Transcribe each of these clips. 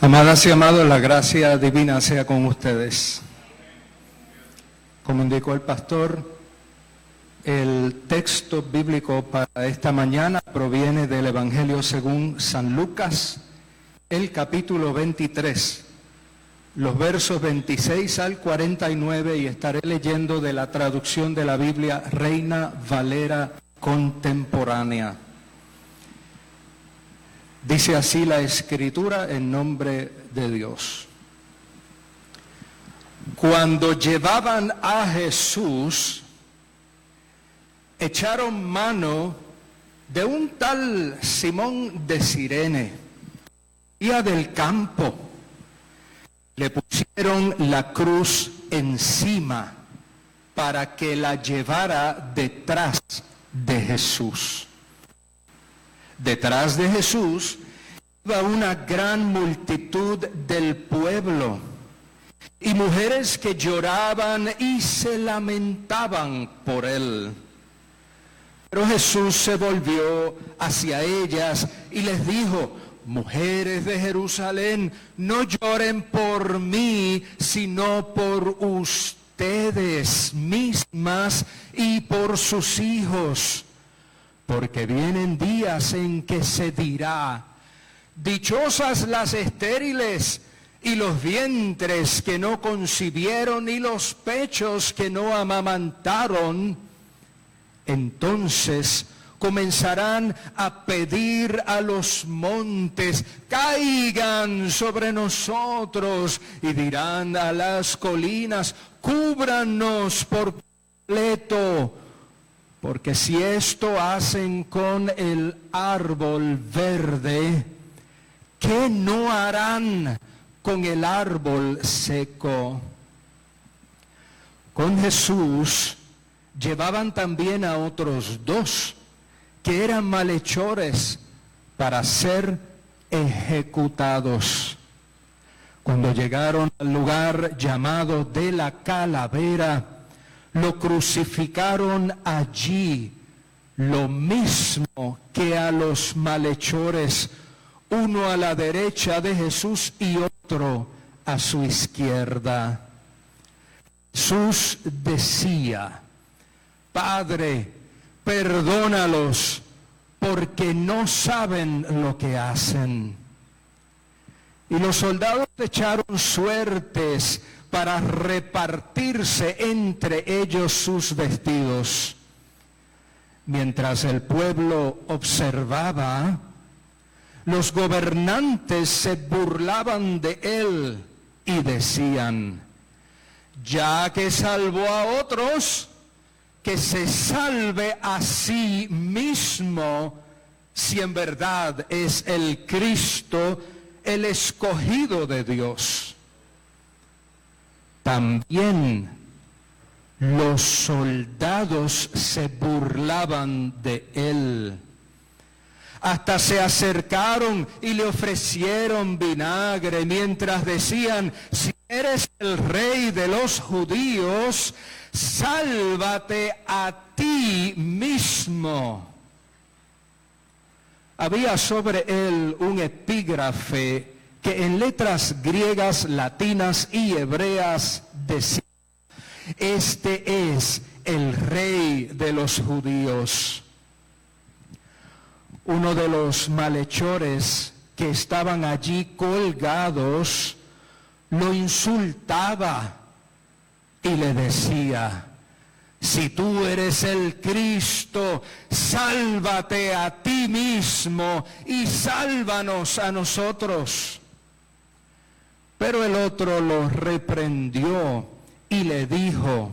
Amadas y amados, la gracia divina sea con ustedes. Como indicó el pastor, el texto bíblico para esta mañana proviene del Evangelio según San Lucas, el capítulo 23, los versos 26 al 49, y estaré leyendo de la traducción de la Biblia Reina Valera Contemporánea. Dice así la Escritura en nombre de Dios. Cuando llevaban a Jesús, echaron mano de un tal Simón de Cirene, día del campo. Le pusieron la cruz encima para que la llevara detrás de Jesús. Detrás de Jesús iba una gran multitud del pueblo y mujeres que lloraban y se lamentaban por él. Pero Jesús se volvió hacia ellas y les dijo: mujeres de Jerusalén, no lloren por mí, sino por ustedes mismas y por sus hijos. Porque vienen días en que se dirá: dichosas las estériles y los vientres que no concibieron y los pechos que no amamantaron. Entonces comenzarán a pedir a los montes: caigan sobre nosotros, y dirán a las colinas: cúbranos por completo. Porque si esto hacen con el árbol verde, ¿qué no harán con el árbol seco? Con Jesús llevaban también a otros dos que eran malhechores para ser ejecutados. Cuando llegaron al lugar llamado de la Calavera, lo crucificaron allí, lo mismo que a los malhechores, uno a la derecha de Jesús y otro a su izquierda. Jesús decía: Padre, perdónalos, porque no saben lo que hacen. Y los soldados echaron suertes para repartirse entre ellos sus vestidos. Mientras el pueblo observaba, los gobernantes se burlaban de él y decían: ya que salvó a otros, que se salve a sí mismo, si en verdad es el Cristo, el escogido de Dios. También los soldados se burlaban de él. Hasta se acercaron y le ofrecieron vinagre mientras decían: si eres el rey de los judíos, sálvate a ti mismo. Había sobre él un epígrafe que en letras griegas, latinas y hebreas decía: este es el rey de los judíos. Uno de los malhechores que estaban allí colgados lo insultaba y le decía: si tú eres el Cristo, sálvate a ti mismo y sálvanos a nosotros. Pero el otro lo reprendió y le dijo: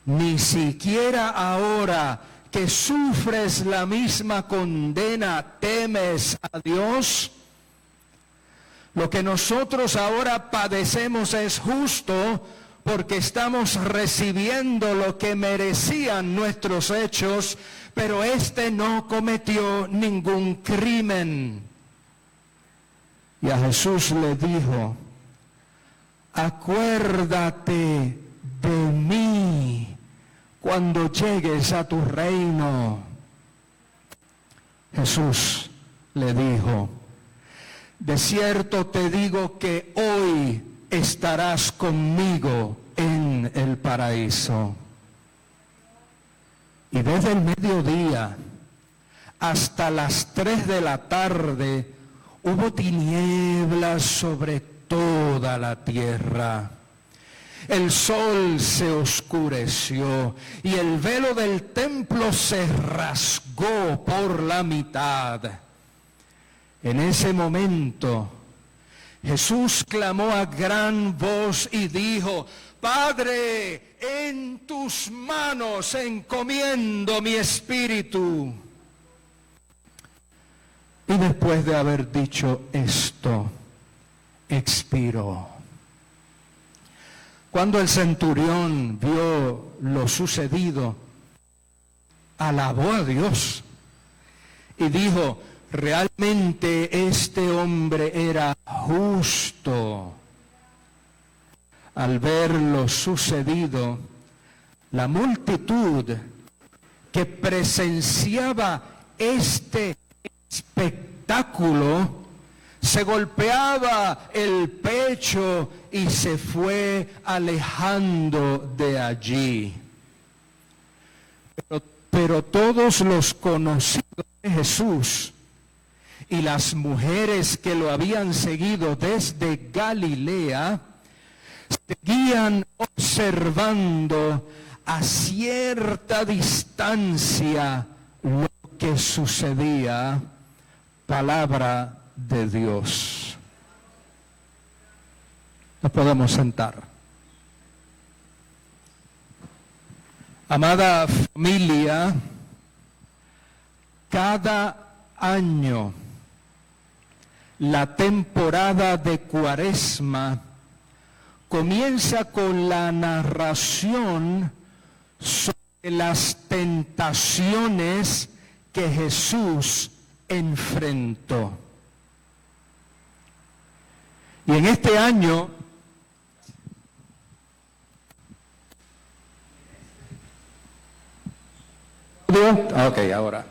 ni siquiera ahora que sufres la misma condena temes a Dios. Lo que nosotros ahora padecemos es justo, porque estamos recibiendo lo que merecían nuestros hechos, pero este no cometió ningún crimen. Y a Jesús le dijo: acuérdate de mí cuando llegues a tu reino. Jesús le dijo: De cierto te digo que hoy estarás conmigo en el paraíso. Y desde el mediodía hasta las 3 de la tarde hubo tinieblas sobre toda la tierra. El sol se oscureció y el velo del templo se rasgó por la mitad. En ese momento, Jesús clamó a gran voz y dijo: Padre, en tus manos encomiendo mi espíritu. Y después de haber dicho esto, expiró. Cuando el centurión vio lo sucedido, alabó a Dios y dijo: realmente este hombre era justo. Al ver lo sucedido, la multitud que presenciaba este espectáculo se golpeaba el pecho y se fue alejando de allí. Pero todos los conocidos de Jesús y las mujeres que lo habían seguido desde Galilea seguían observando a cierta distancia lo que sucedía. Palabra de Dios. Nos podemos sentar. Amada familia, cada año la temporada de Cuaresma comienza con la narración sobre las tentaciones que Jesús enfrentó. Y en este año ahora.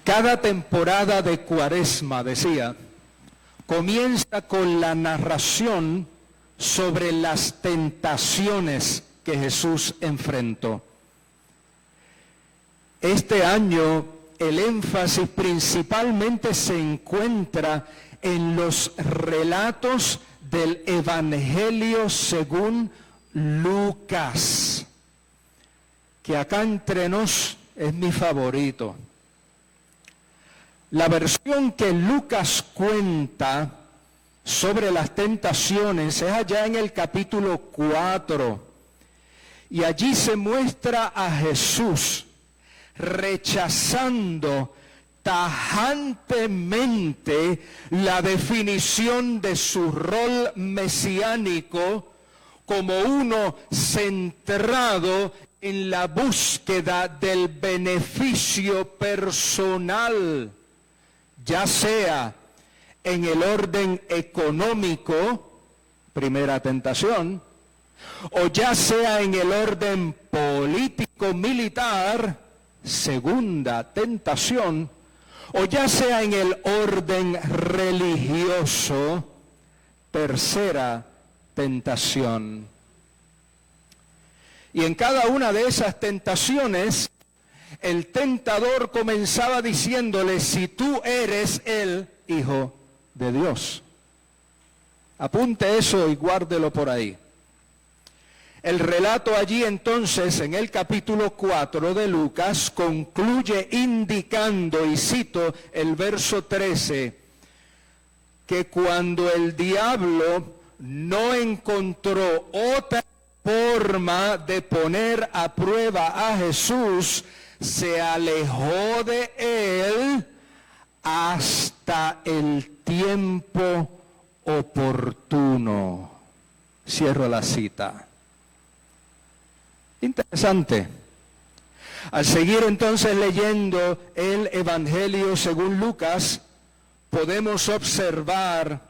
Cada temporada de Cuaresma, decía, comienza con la narración sobre las tentaciones que Jesús enfrentó. Este año el énfasis principalmente se encuentra en los relatos del Evangelio según Lucas, que acá entre nos es mi favorito. La versión que Lucas cuenta sobre las tentaciones es allá en el capítulo 4, y allí se muestra a Jesús rechazando tajantemente la definición de su rol mesiánico como uno centrado en la búsqueda del beneficio personal, ya sea en el orden económico, primera tentación, o ya sea en el orden político-militar, segunda tentación, o ya sea en el orden religioso, tercera tentación. Y en cada una de esas tentaciones, el tentador comenzaba diciéndole: si tú eres el Hijo de Dios. Apunte eso y guárdelo por ahí. El relato allí entonces, en el capítulo 4 de Lucas, concluye indicando, y cito el verso 13, que cuando el diablo no encontró otra forma de poner a prueba a Jesús, se alejó de él hasta el tiempo oportuno. Cierro la cita. Interesante. Al seguir entonces leyendo el Evangelio según Lucas, podemos observar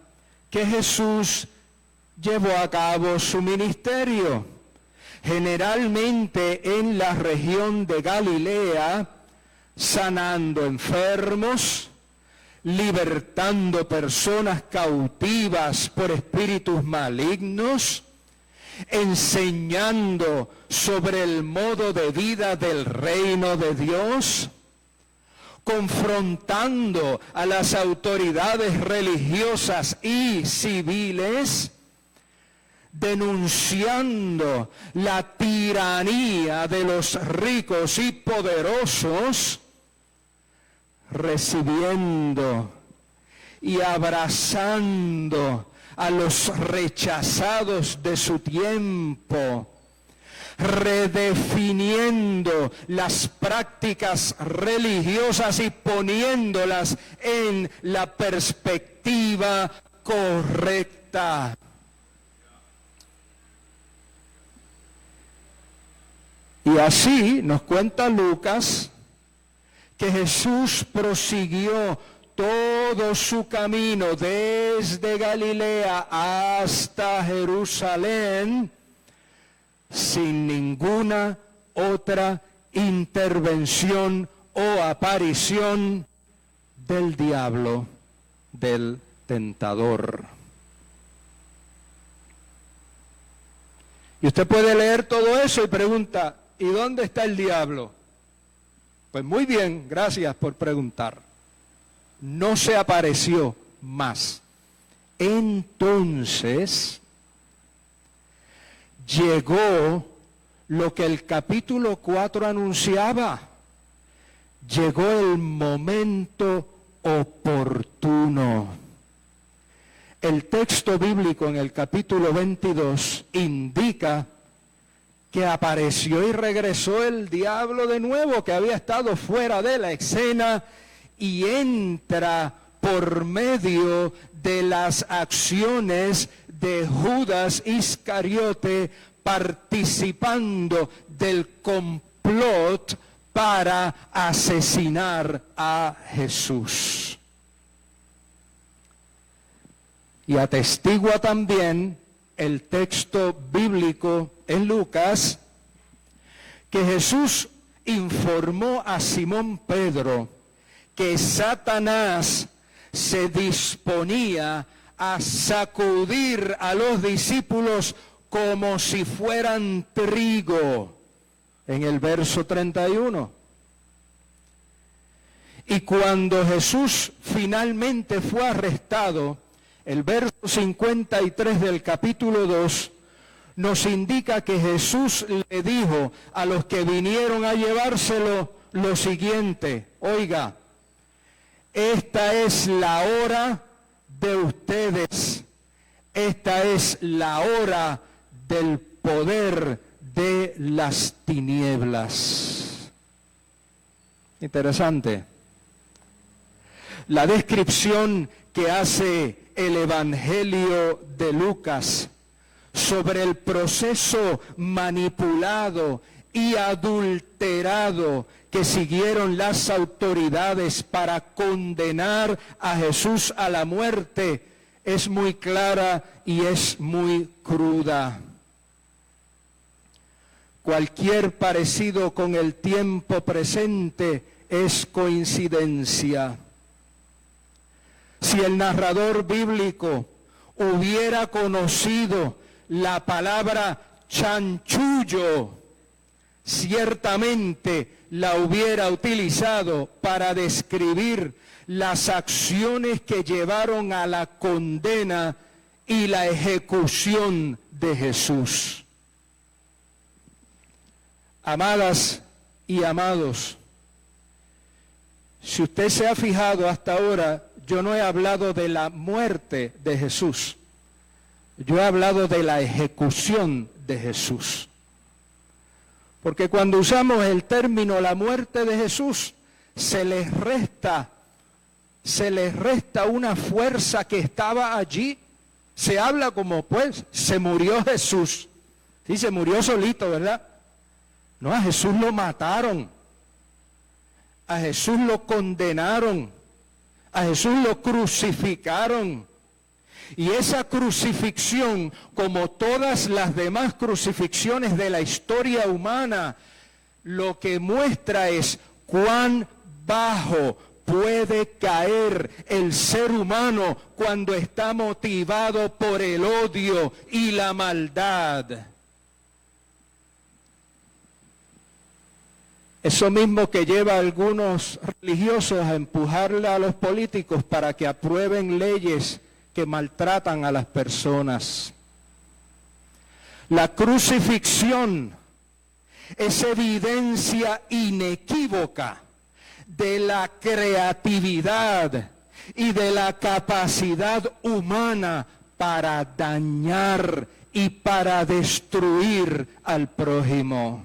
que Jesús llevó a cabo su ministerio, generalmente en la región de Galilea, sanando enfermos, libertando personas cautivas por espíritus malignos, enseñando sobre el modo de vida del reino de Dios, confrontando a las autoridades religiosas y civiles, denunciando la tiranía de los ricos y poderosos, recibiendo y abrazando a los rechazados de su tiempo, redefiniendo las prácticas religiosas y poniéndolas en la perspectiva correcta. Y así nos cuenta Lucas que Jesús prosiguió todo su camino desde Galilea hasta Jerusalén sin ninguna otra intervención o aparición del diablo, del tentador. Y usted puede leer todo eso y pregunta, ¿y dónde está el diablo? Pues muy bien, gracias por preguntar. No se apareció más. Entonces llegó lo que el capítulo 4 anunciaba. Llegó el momento oportuno. El texto bíblico en el capítulo 22 indica que apareció y regresó el diablo de nuevo, que había estado fuera de la escena, y entra por medio de las acciones de Judas Iscariote, participando del complot para asesinar a Jesús. Y atestigua también el texto bíblico en Lucas que Jesús informó a Simón Pedro que Satanás se disponía a sacudir a los discípulos como si fueran trigo, en el verso 31. Y cuando Jesús finalmente fue arrestado, el verso 53 del capítulo 2 nos indica que Jesús le dijo a los que vinieron a llevárselo lo siguiente: oiga, esta es la hora de ustedes, esta es la hora del poder de las tinieblas. Interesante. La descripción que hace el Evangelio de Lucas sobre el proceso manipulado y adulterado que siguieron las autoridades para condenar a Jesús a la muerte es muy clara y es muy cruda. Cualquier parecido con el tiempo presente es coincidencia. Si el narrador bíblico hubiera conocido la palabra chanchullo, ciertamente la hubiera utilizado para describir las acciones que llevaron a la condena y la ejecución de Jesús. Amadas y amados, si usted se ha fijado hasta ahora, yo no he hablado de la muerte de Jesús. Yo he hablado de la ejecución de Jesús. Porque cuando usamos el término la muerte de Jesús, se les resta una fuerza que estaba allí. Se habla como pues, se murió Jesús. Sí, se murió solito, ¿verdad? No, a Jesús lo mataron. A Jesús lo condenaron. A Jesús lo crucificaron. Y esa crucifixión, como todas las demás crucifixiones de la historia humana, lo que muestra es cuán bajo puede caer el ser humano cuando está motivado por el odio y la maldad. Eso mismo que lleva a algunos religiosos a empujarle a los políticos para que aprueben leyes que maltratan a las personas. La crucifixión es evidencia inequívoca de la creatividad y de la capacidad humana para dañar y para destruir al prójimo.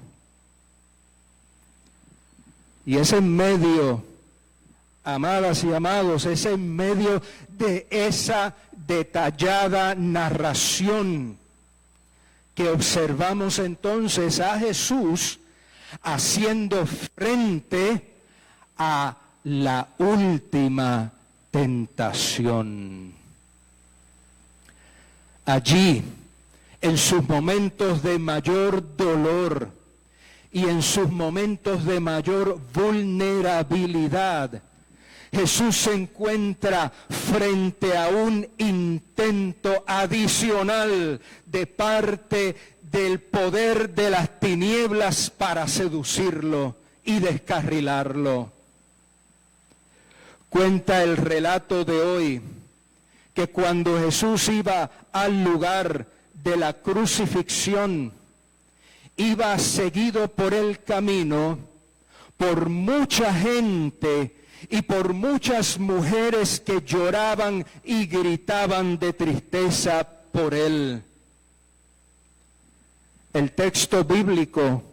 Y es en medio, amadas y amados, es en medio de esa detallada narración que observamos entonces a Jesús haciendo frente a la última tentación. Allí, en sus momentos de mayor dolor y en sus momentos de mayor vulnerabilidad, Jesús se encuentra frente a un intento adicional de parte del poder de las tinieblas para seducirlo y descarrilarlo. Cuenta el relato de hoy que cuando Jesús iba al lugar de la crucifixión, iba seguido por el camino por mucha gente y por muchas mujeres que lloraban y gritaban de tristeza por él. El texto bíblico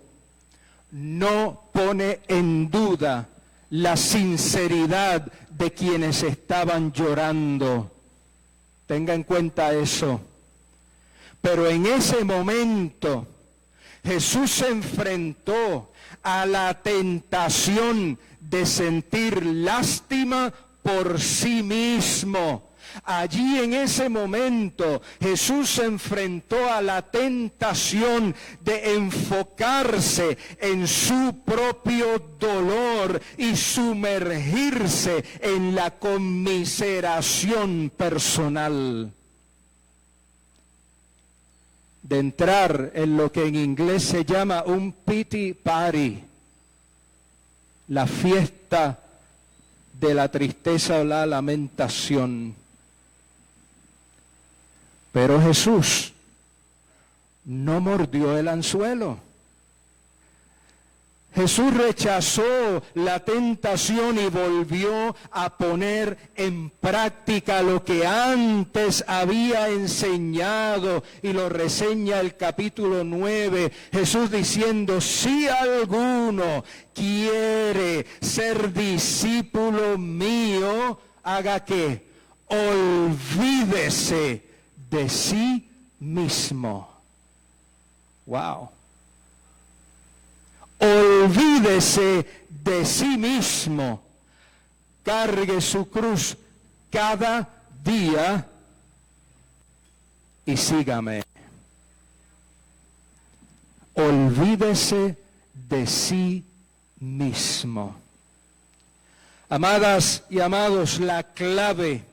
no pone en duda la sinceridad de quienes estaban llorando. Tenga en cuenta eso. Pero en ese momento Jesús se enfrentó a la tentación de sentir lástima por sí mismo. Allí en ese momento Jesús se enfrentó a la tentación de enfocarse en su propio dolor y sumergirse en la conmiseración personal. De entrar en lo que en inglés se llama un pity party, la fiesta de la tristeza o la lamentación. Pero Jesús no mordió el anzuelo. Jesús rechazó la tentación y volvió a poner en práctica lo que antes había enseñado, y lo reseña el capítulo 9, Jesús diciendo: si alguno quiere ser discípulo mío, haga ¿qué? Olvídese de sí mismo. Wow. Olvídese de sí mismo, cargue su cruz cada día y sígame. Olvídese de sí mismo. Amadas y amados, la clave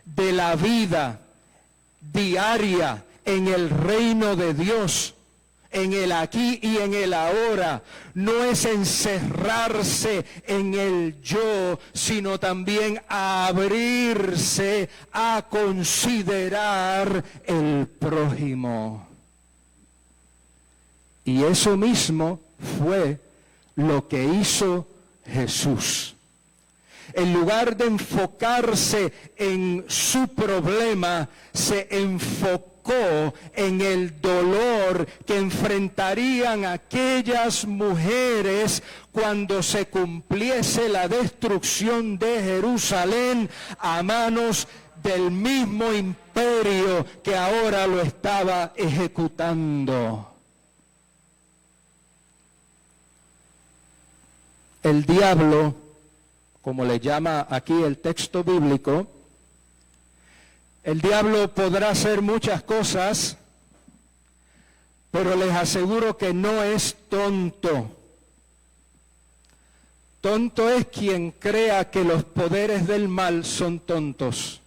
de la vida diaria en el reino de Dios, en el aquí y en el ahora, no es encerrarse en el yo, sino también abrirse a considerar el prójimo. Y eso mismo fue lo que hizo Jesús. En lugar de enfocarse en su problema, se enfocó en el dolor que enfrentarían aquellas mujeres cuando se cumpliese la destrucción de Jerusalén a manos del mismo imperio que ahora lo estaba ejecutando. El diablo, como le llama aquí el texto bíblico, el diablo podrá hacer muchas cosas, pero les aseguro que no es tonto. Tonto es quien crea que los poderes del mal son tontos.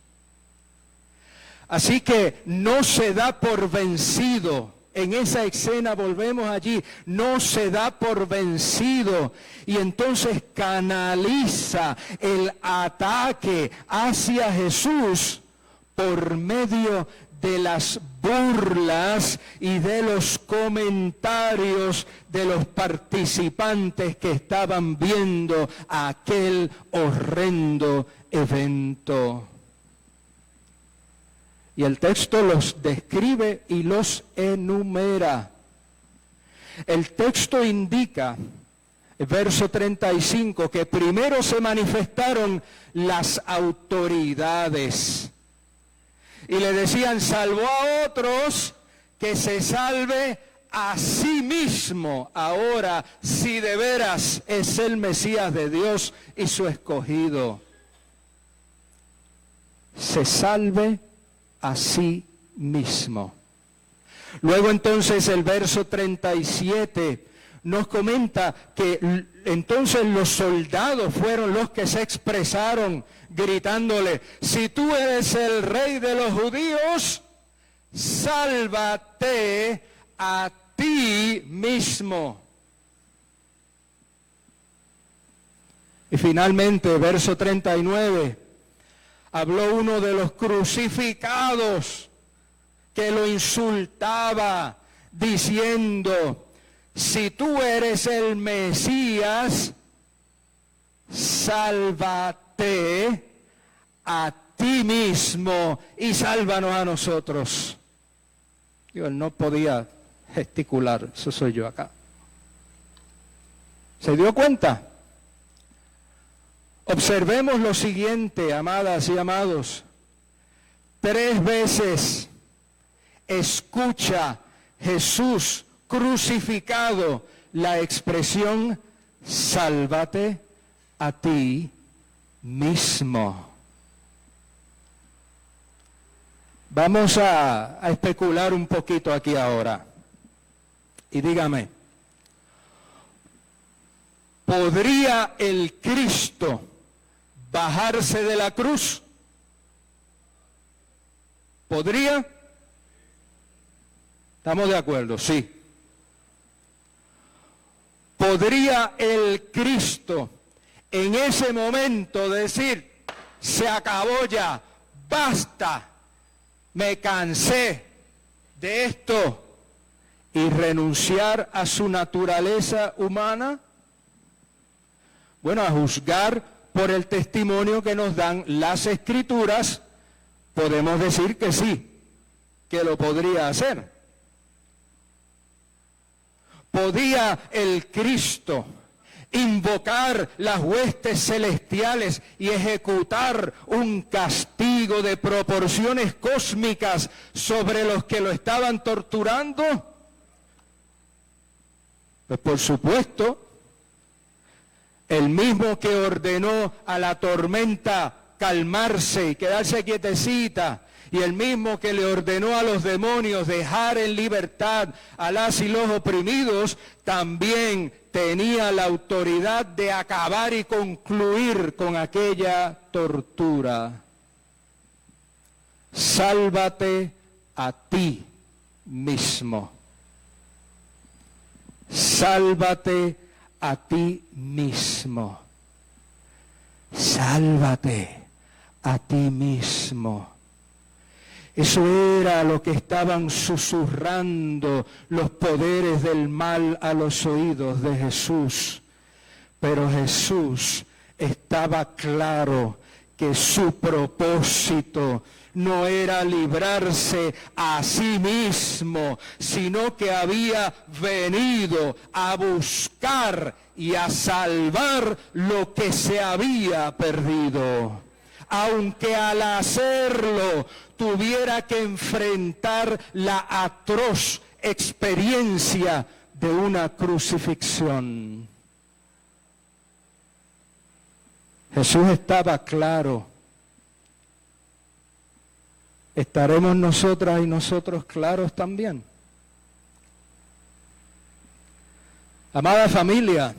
Así que no se da por vencido. En esa escena volvemos allí, no se da por vencido y entonces canaliza el ataque hacia Jesús por medio de las burlas y de los comentarios de los participantes que estaban viendo aquel horrendo evento. Y el texto los describe y los enumera. El texto indica, el verso 35, que primero se manifestaron las autoridades. Y le decían, salvó a otros, que se salve a sí mismo. Ahora, si de veras es el Mesías de Dios y su escogido, se salve a sí mismo. Luego entonces el verso 37 nos comenta que entonces los soldados fueron los que se expresaron gritándole, si tú eres el rey de los judíos, sálvate a ti mismo. Y finalmente, verso 39, habló uno de los crucificados que lo insultaba, diciendo, si tú eres el Mesías, sálvate a ti mismo y sálvanos a nosotros. Digo, él no podía gesticular, eso soy yo acá. ¿Se dio cuenta? Observemos lo siguiente, amadas y amados. 3 veces escucha Jesús crucificado la expresión, sálvate a ti mismo. Vamos a especular un poquito aquí ahora. Y dígame, ¿podría el Cristo bajarse de la cruz? ¿Podría? ¿Estamos de acuerdo? Sí. ¿Podría el Cristo en ese momento decir, se acabó ya, basta, me cansé de esto y renunciar a su naturaleza humana? Bueno, a juzgar por el testimonio que nos dan las Escrituras, podemos decir que sí, que lo podría hacer. ¿Podía el Cristo invocar las huestes celestiales y ejecutar un castigo de proporciones cósmicas sobre los que lo estaban torturando? Pues por supuesto. El mismo que ordenó a la tormenta calmarse y quedarse quietecita, y el mismo que le ordenó a los demonios dejar en libertad a las y los oprimidos, también tenía la autoridad de acabar y concluir con aquella tortura. Sálvate a ti mismo. Sálvate a ti mismo. Sálvate a ti mismo. Eso era lo que estaban susurrando los poderes del mal a los oídos de Jesús. Pero Jesús estaba claro que su propósito no era librarse a sí mismo, sino que había venido a buscar y a salvar lo que se había perdido. Aunque al hacerlo tuviera que enfrentar la atroz experiencia de una crucifixión. Jesús estaba claro. ¿Estaremos nosotras y nosotros claros también? Amada familia,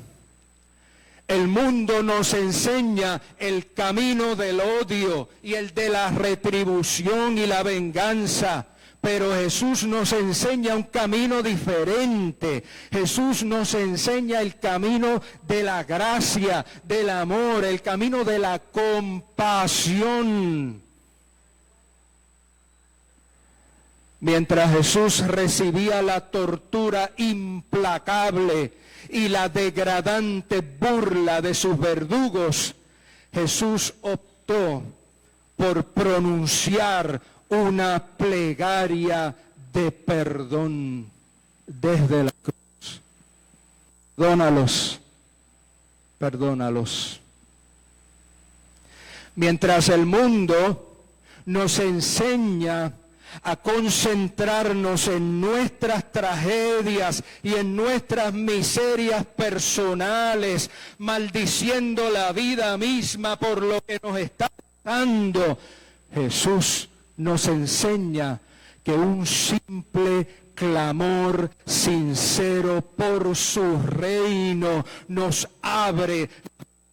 El mundo nos enseña el camino del odio y el de la retribución y la venganza. Pero Jesús nos enseña un camino diferente. Jesús nos enseña el camino de la gracia, del amor, el camino de la compasión. Mientras Jesús recibía la tortura implacable y la degradante burla de sus verdugos, Jesús optó por pronunciar una plegaria de perdón desde la cruz. Perdónalos, perdónalos. Mientras el mundo nos enseña a concentrarnos en nuestras tragedias y en nuestras miserias personales, maldiciendo la vida misma por lo que nos está pasando, Jesús nos enseña que un simple clamor sincero por su reino nos abre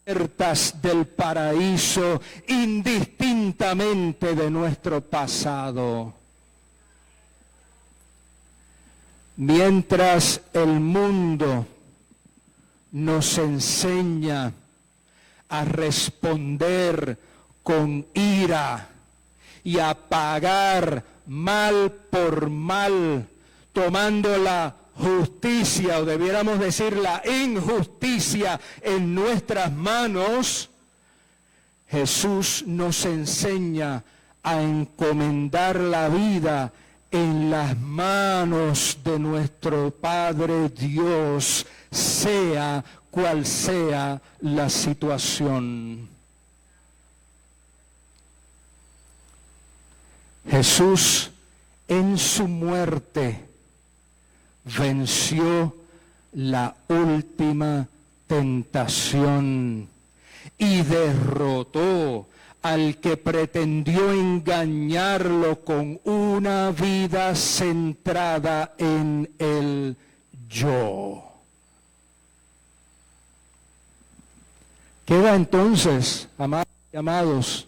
puertas del paraíso indistintamente de nuestro pasado. Mientras el mundo nos enseña a responder con ira y a pagar mal por mal, tomando la justicia, o debiéramos decir la injusticia, en nuestras manos, Jesús nos enseña a encomendar la vida en las manos de nuestro Padre Dios, sea cual sea la situación. Jesús en su muerte venció la última tentación y derrotó al que pretendió engañarlo con una vida centrada en el yo. Queda entonces, amados,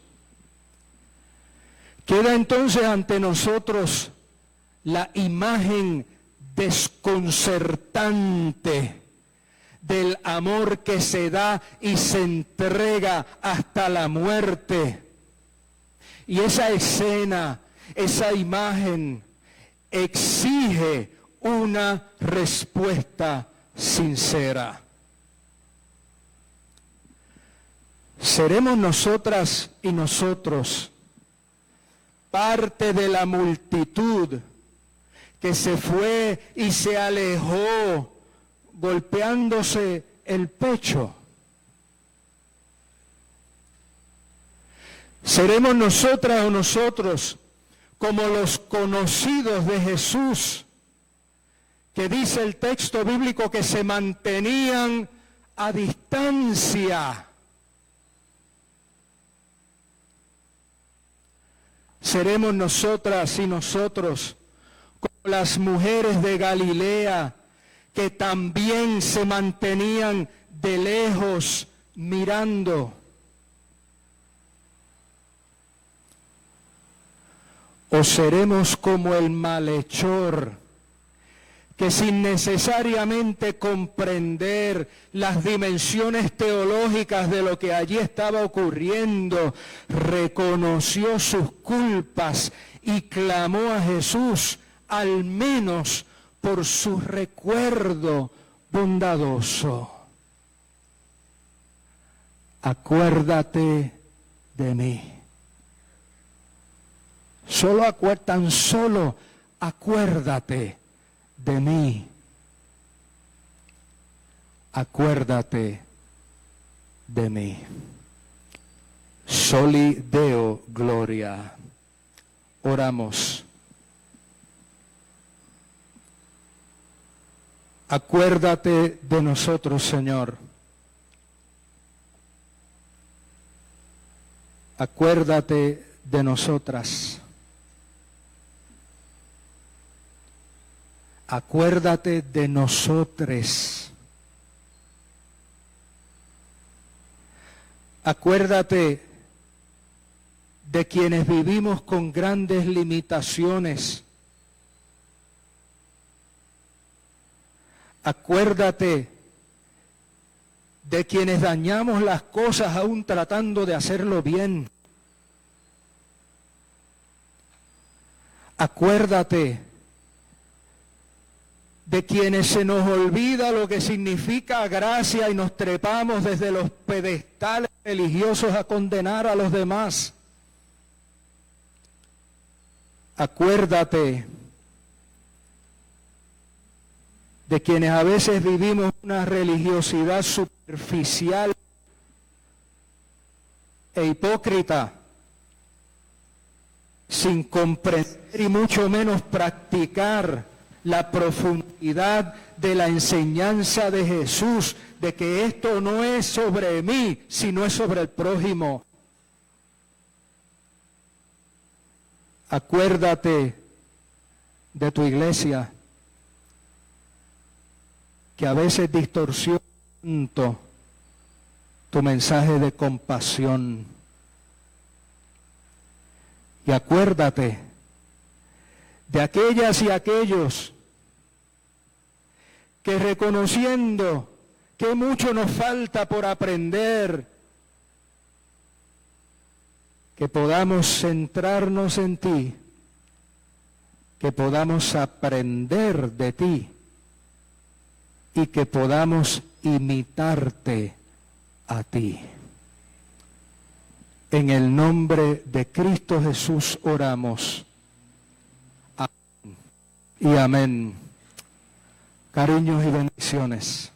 queda entonces ante nosotros la imagen desconcertante del amor que se da y se entrega hasta la muerte. Y esa escena, esa imagen, exige una respuesta sincera. ¿Seremos nosotras y nosotros parte de la multitud que se fue y se alejó golpeándose el pecho? ¿Seremos nosotras o nosotros como los conocidos de Jesús, que dice el texto bíblico que se mantenían a distancia? ¿Seremos nosotras y nosotros como las mujeres de Galilea, que también se mantenían de lejos mirando? ¿O seremos como el malhechor, que sin necesariamente comprender las dimensiones teológicas de lo que allí estaba ocurriendo, reconoció sus culpas y clamó a Jesús, al menos por su recuerdo bondadoso? Acuérdate de mí. Tan solo acuérdate de mí. Acuérdate de mí. Soli Deo Gloria. Oramos. Acuérdate de nosotros, Señor. Acuérdate de nosotras. Acuérdate de nosotres. Acuérdate de quienes vivimos con grandes limitaciones. Acuérdate de quienes dañamos las cosas aún tratando de hacerlo bien. Acuérdate de quienes se nos olvida lo que significa gracia y nos trepamos desde los pedestales religiosos a condenar a los demás. Acuérdate de quienes a veces vivimos una religiosidad superficial e hipócrita, sin comprender y mucho menos practicar la profundidad de la enseñanza de Jesús, de que esto no es sobre mí, sino es sobre el prójimo. Acuérdate de tu iglesia, que a veces distorsiona tanto tu mensaje de compasión. Y acuérdate de aquellas y aquellos que, reconociendo que mucho nos falta por aprender, que podamos centrarnos en ti, que podamos aprender de ti y que podamos imitarte a ti. En el nombre de Cristo Jesús oramos. Amén y amén. Cariños y bendiciones.